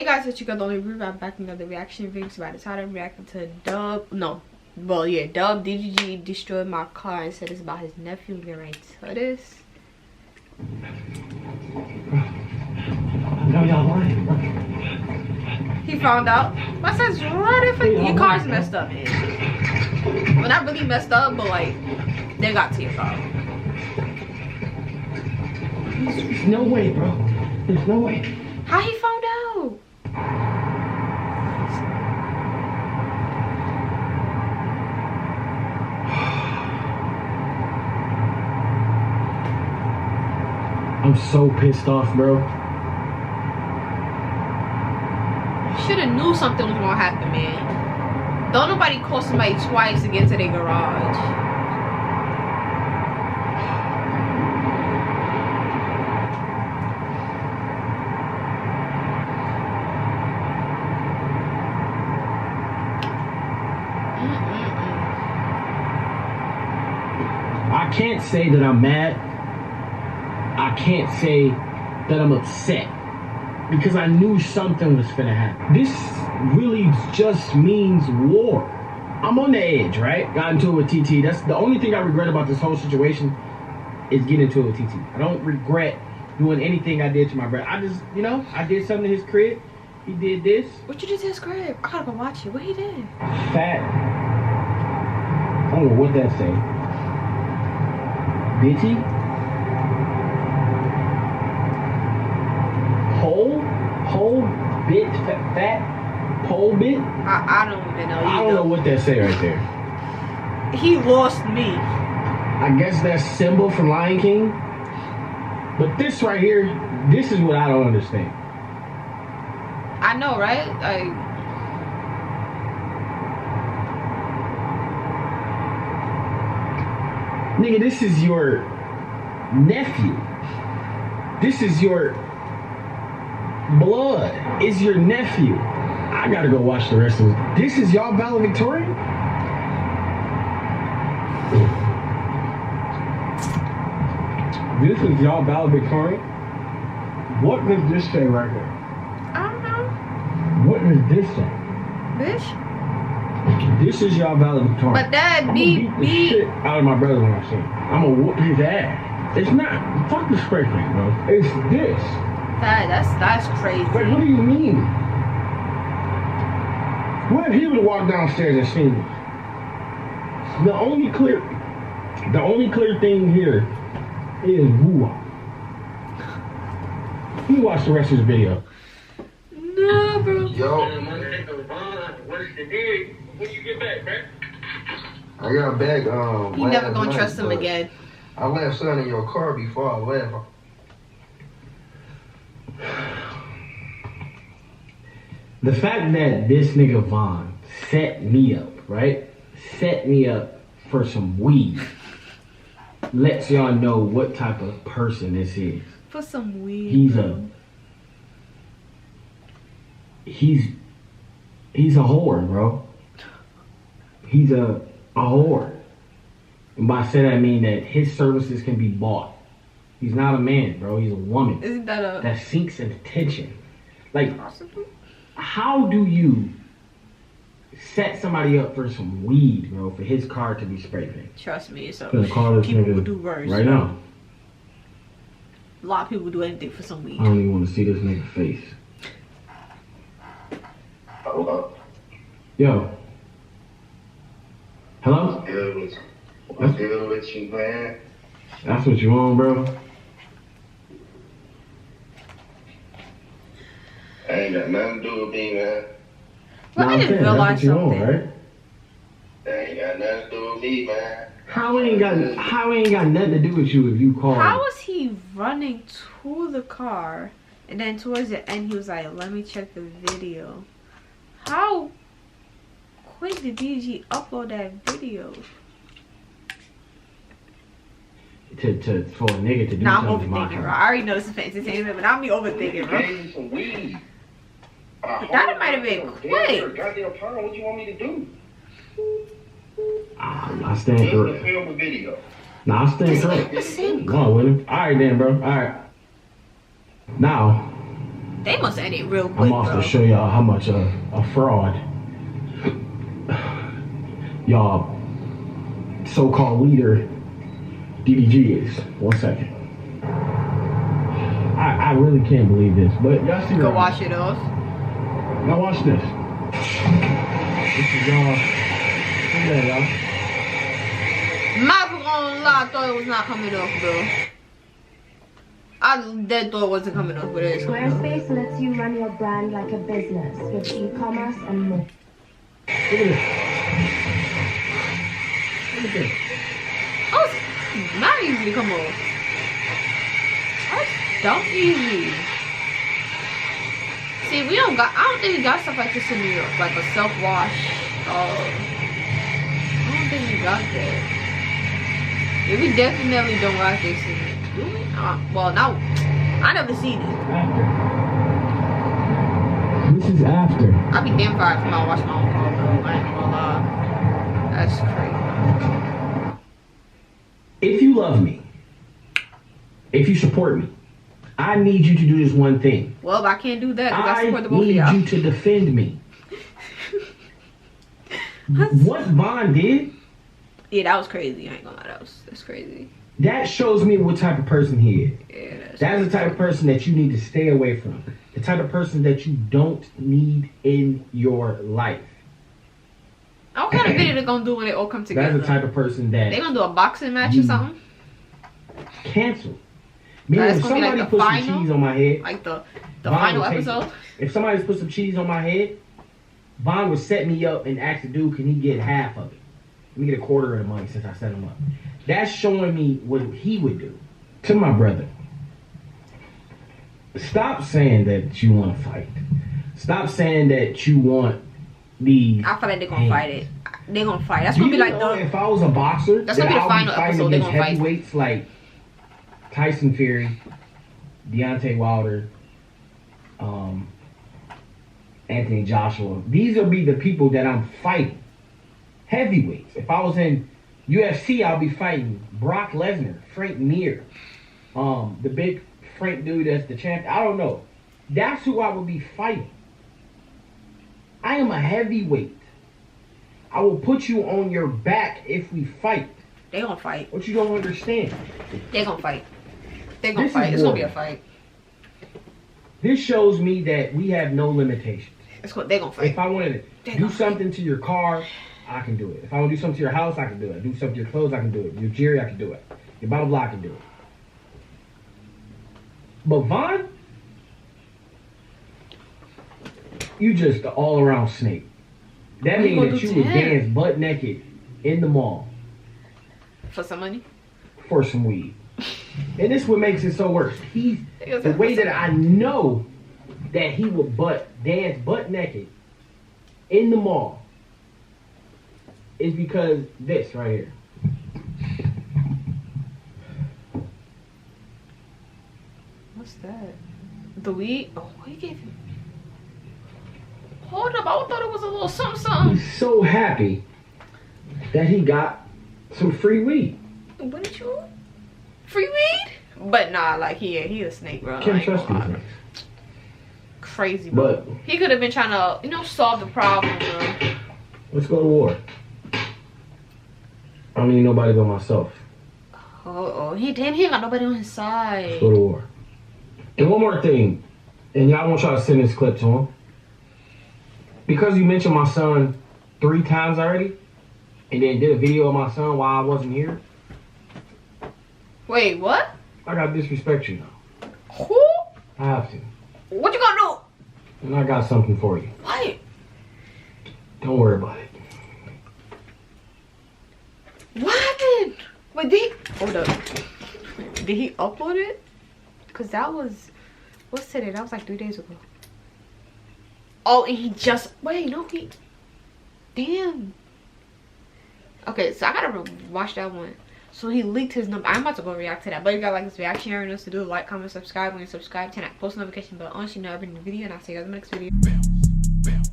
Hey guys, it's your girl, the only review. I'm back with another reaction video. So by the time I'm reacting to Dub, DDG destroyed my car and said it's about his nephew. Get right to this. No, y'all lying, bro. He found out. What says running for your car's messed up, man. Well, not really messed up, but like they got to your car. There's no way, bro. There's no way. How he found out? I'm so pissed off, bro. Shoulda knew something was gonna happen, man. Don't nobody call somebody twice to get to their garage. I can't say that I'm mad. I can't say that I'm upset because I knew something was finna happen. This really just means war. I'm on the edge, right? Got into it with TT. That's the only thing I regret about this whole situation is getting into it with TT. I don't regret doing anything I did to my brother. I just, you know, I did something to his crib. He did this. What you did to his crib? I gotta go watch it. What he did? Fat. I don't know what that say. Bitchy. Whole bit, fat, pole bit. I don't even know. I don't know what that say right there. He lost me. I guess that's Simba from Lion King. But this right here, this is what I don't understand. I know, right? Nigga, this is your nephew. This is your blood. Is your nephew. I gotta go watch the rest of it. This is y'all valedictorian? This is y'all valedictorian? What does this say right here? I don't know. What does this say? Bitch. This is y'all valedictorian. But that I'm beat the shit out of my brother when I see him. I'm gonna whoop his ass. It's not. Fuck the spray paint, bro. It's this. That's crazy. Like, what do you mean? What if he would have walked downstairs and seen me? The only clear thing here is woo. Let me watch the rest of this video. No, bro. Yo. What's the deal? When you get back, man? I got back You never gonna trust him again. I left something in your car before I left. The fact that this nigga Vaughn set me up, right? Set me up for some weed lets y'all know what type of person this is. For some weed. He's a whore, bro. He's a whore. And by saying that I mean that his services can be bought. He's not a man, bro. He's a woman. Isn't that that sinks in attention? Like, possible? How do you set somebody up for some weed, bro, for his car to be spray painted? Trust me, so people would do worse. Right now. A lot of people would do anything for some weed. I don't even want to see this nigga's face. Hello? Yo. Hello? What's good with you, man? That's what you on, bro? I ain't got nothing to do with me, man. Well, I didn't realize that's what you something. on, right? That ain't got nothing to do with me, man. How ain't got nothing to do with you if you call? How was he running to the car and then towards the end he was like, let me check the video? How quick did DDG upload that video? For a nigga to do nah, I'm something to my overthinking, bro. house. I already know this is for entertainment, but I'm be overthinking, bro. Gave me some weed. But that might have been quick. Goddamn pound, what you want me to do? I stand Just correct. to film a video. Nah, I stand correct. The same Come on, William. Alright then, bro. Alright. Now, They must end it real quick, I'm off to show y'all how much a fraud y'all so-called leader DDG is. 1 second. I really can't believe this, but y'all see. Go wash it off. Now watch this. This is y'all. Look at that, y'all. My gonna lie, I thought it was not coming off, bro. I dead thought it wasn't coming off, but it is coming off. Squarespace lets you run your brand like a business with e-commerce and more. Look at this. Look at this. Oh, it's not easy to come off. That's dumb easy. See, we don't got, I don't think we got stuff like this in New York, like a self-wash. I don't think we got that. Yeah, we definitely don't got this in it. Do we? Well, no. I never seen it. After. This is after. I be damn fine if I wash my own car, bro. I ain't gonna lie. That's crazy. If you love me, if you support me, I need you to do this one thing. Well, I can't do that because I I support the both of need y'all. you to defend me. What Vaughn did, Yeah, that was crazy. I ain't gonna lie. That's crazy. that shows me what type of person he is. Yeah, That's the type of person that you need to stay away from. The type of person that you don't need in your life. What kind of video they gonna do when they all come together? That's the type of person that They gonna do a boxing match or something? cancel. Meaning That's if gonna be somebody like the put some final? cheese on my head, Like the Vaughn final would take episode? it. If somebody put some cheese on my head, Vaughn would set me up and ask the dude, can he get half of it? Let me get a quarter of the money since I set him up. That's showing me what he would do. To my brother, stop saying that you want to fight. Stop saying that you want the. I feel like they're gonna hands. fight it. They're gonna fight. That's Do gonna be you like know the. if I was a boxer, That's gonna be the I'll final fighting episode, they against gonna fight. heavyweights like Tyson Fury, Deontay Wilder, Anthony Joshua. These will be the people that I'm fighting. Heavyweights. If I was in UFC, I'll be fighting Brock Lesnar, Frank Mir, the big Frank dude that's the champ. I don't know. That's who I would be fighting. I am a heavyweight. I will put you on your back if we fight. They gonna fight. What you don't understand? They gonna fight. They gonna This fight. is It's gonna be a war. fight. This shows me that we have no limitations. They gonna fight. If I wanted They to do gonna something to your car, I can do it. If I want to do something to your house, I can do it. Do something to your clothes, I can do it. Your jewelry, I can do it. Your blah, blah, blah, I can do it. But Vaughn, you just an all-around snake. That What you means gonna that do you to would him? dance butt naked in the mall For some money? for some weed. And this is what makes it so worse. He's Yes, the way that's- that I know that he would dance butt naked in the mall is because this right here. What's that? The weed? Oh, he gave him. Hold up, I thought it was a little something. He's so happy that he got some free weed. What did you? Free weed? But nah, like he a snake, bro. I Can't ain't trust gonna these lie. things. Crazy, bro. But He could have been trying to, solve the problem, bro. let's go to war. I don't need nobody but myself. He ain't got nobody on his Let's side. go to war. And one more thing, and y'all want y'all to send this clip to him. Because you mentioned my son 3 times already, and then did a video of my son while I wasn't here, Wait, what? I gotta disrespect you now. Who? I have to. What you gonna And I got something for you. do? What? Don't worry about it. What happened? Wait, did he? Hold up. Did he upload it? Cause that was, what's today? That was like 3 days ago. Oh, and he just damn. Okay, so I gotta watch that one. So he leaked his number. I'm about to go react to that. But if you guys like this reaction, everyone knows to do like, comment, subscribe. When you subscribe, turn that post notification bell on so you know every new video. And I'll see you guys in the next video.